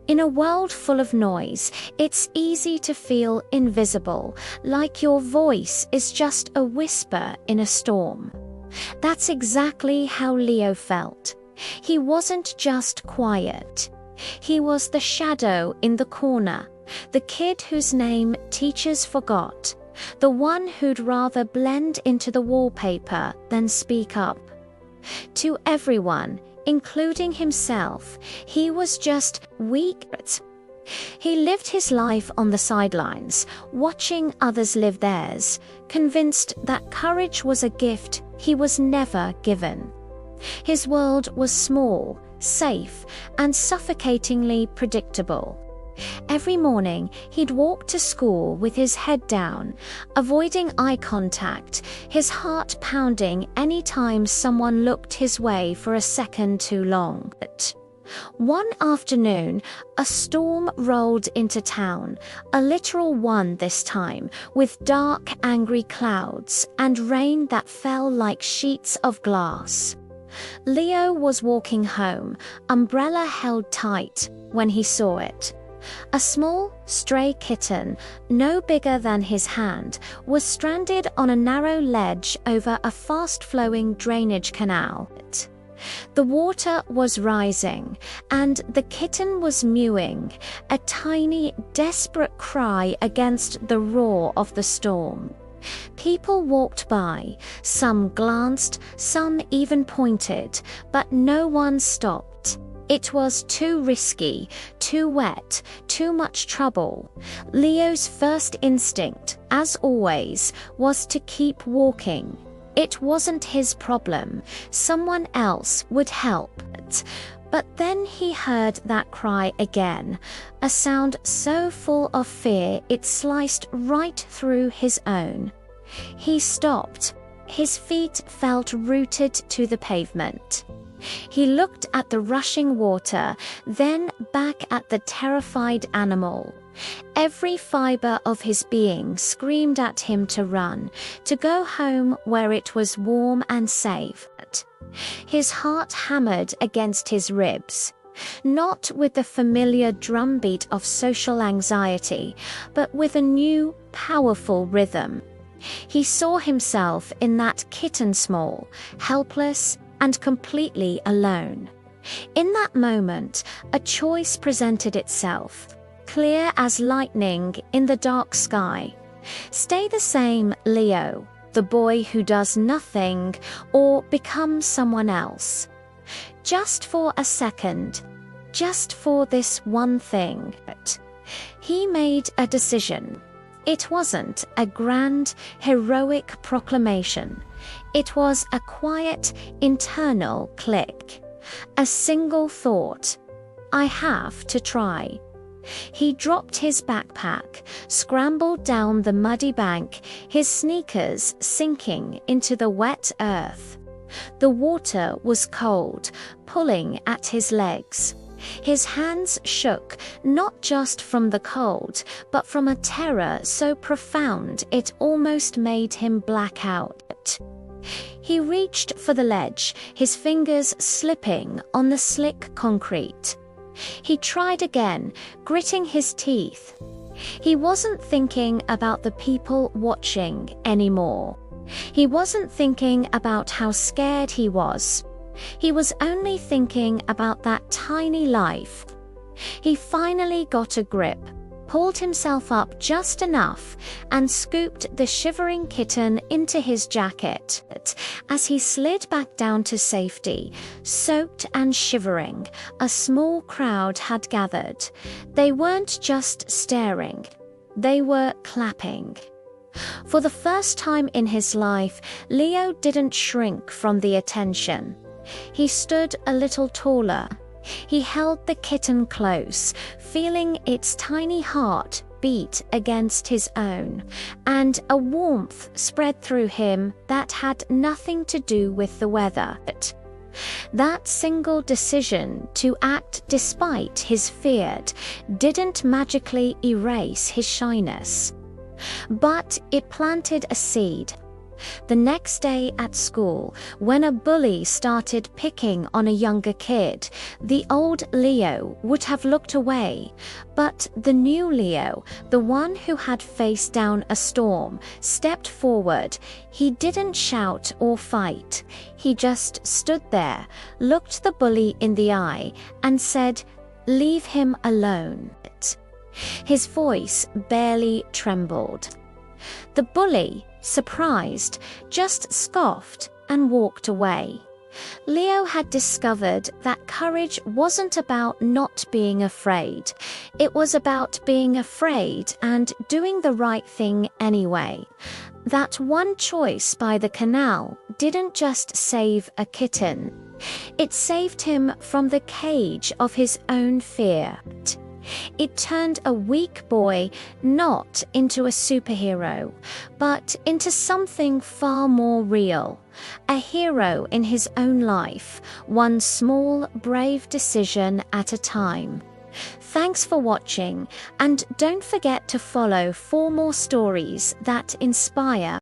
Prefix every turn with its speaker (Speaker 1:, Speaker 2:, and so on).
Speaker 1: In a world full of noise, it's easy to feel invisible, like your voice is just a whisper in a storm. That's exactly how Leo felt. He wasn't just quiet. He was the shadow in the corner, the kid whose name teachers forgot, the one who'd rather blend into the wallpaper than speak up. To everyone, including himself, he was just weak. He lived his life on the sidelines, watching others live theirs, convinced that courage was a gift he was never given. His world was small, safe, and suffocatingly predictable. Every morning, he'd walk to school with his head down, avoiding eye contact, his heart pounding any time someone looked his way for a second too long. One afternoon, a storm rolled into town, a literal one this time, with dark, angry clouds and rain that fell like sheets of glass. Leo was walking home, umbrella held tight, when he saw it. A small, stray kitten, no bigger than his hand, was stranded on a narrow ledge over a fast-flowing drainage canal. The water was rising, and the kitten was mewing, a tiny, desperate cry against the roar of the storm. People walked by, some glanced, some even pointed, but no one stopped. It was too risky, too wet, too much trouble. Leo's first instinct, as always, was to keep walking. It wasn't his problem. Someone else would help. But then he heard that cry again, a sound so full of fear it sliced right through his own. He stopped. His feet felt rooted to the pavement. He looked at the rushing water, then back at the terrified animal. Every fiber of his being screamed at him to run, to go home where it was warm and safe. His heart hammered against his ribs, not with the familiar drumbeat of social anxiety, but with a new, powerful rhythm. He saw himself in that kitten small, helpless, and completely alone. In that moment, a choice presented itself, clear as lightning in the dark sky. Stay the same, Leo, the boy who does nothing, or become someone else. Just for a second, just for this one thing. He made a decision. It wasn't a grand, heroic proclamation. It was a quiet, internal click. A single thought. I have to try. He dropped his backpack, scrambled down the muddy bank, his sneakers sinking into the wet earth. The water was cold, pulling at his legs. His hands shook, not just from the cold, but from a terror so profound it almost made him black out. He reached for the ledge, his fingers slipping on the slick concrete. He tried again, gritting his teeth. He wasn't thinking about the people watching anymore. He wasn't thinking about how scared he was. He was only thinking about that tiny life. He finally got a grip, pulled himself up just enough, and scooped the shivering kitten into his jacket. As he slid back down to safety, soaked and shivering, a small crowd had gathered. They weren't just staring, they were clapping. For the first time in his life, Leo didn't shrink from the attention. He stood a little taller. He held the kitten close, feeling its tiny heart beat against his own, and a warmth spread through him that had nothing to do with the weather. That single decision to act despite his fear didn't magically erase his shyness. But it planted a seed. The next day at school, when a bully started picking on a younger kid, the old Leo would have looked away, but the new Leo, the one who had faced down a storm, stepped forward. He didn't shout or fight. He just stood there, looked the bully in the eye, and said, "Leave him alone." His voice barely trembled. The bully, surprised, just scoffed and walked away. Leo had discovered that courage wasn't about not being afraid. It was about being afraid and doing the right thing anyway. That one choice by the canal didn't just save a kitten. It saved him from the cage of his own fear. It turned a weak boy not into a superhero, but into something far more real. A hero in his own life, one small, brave decision at a time. Thanks for watching, and don't forget to follow for more stories that inspire.